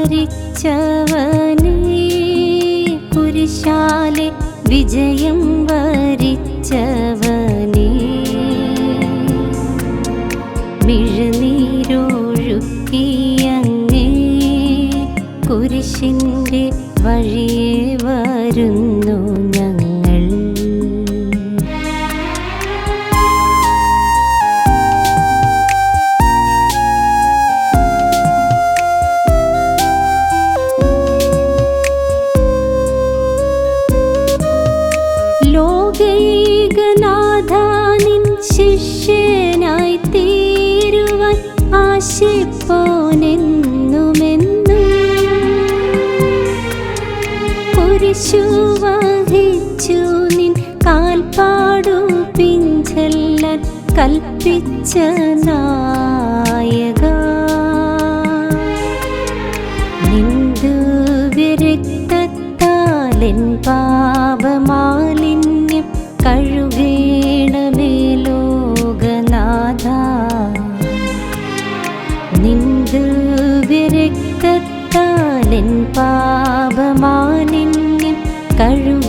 ഭരിച്ചവനേ, കുരിശാലെ വിജയം വരിച്ചവനേ, മിഴുനീരൊഴുക്കിയങ്ങേ കുരിശിൻ്റെ വഴിയെ വരുന്നു ഞങ്ങൾ. ലോകൈകനാഥാനിൻ ശിഷ്യനായി തീരുവാൻ ആശിപ്പോനെന്നുമെന്നും, കുരിശു വഹിച്ചു നിൻ കാൽപ്പാടു പിഞ്ചെല്ലാൻ കൽപ്പിച്ച നായക, നിന്ദുവ്യരക്തത്താലെൻ പാപമാലിന്യം കഴുകേണമേ ലോകനാഥ, നിന്ദുവ്യരക്തത്താലെൻ പാപമാലിന്യം കഴുകേണമേ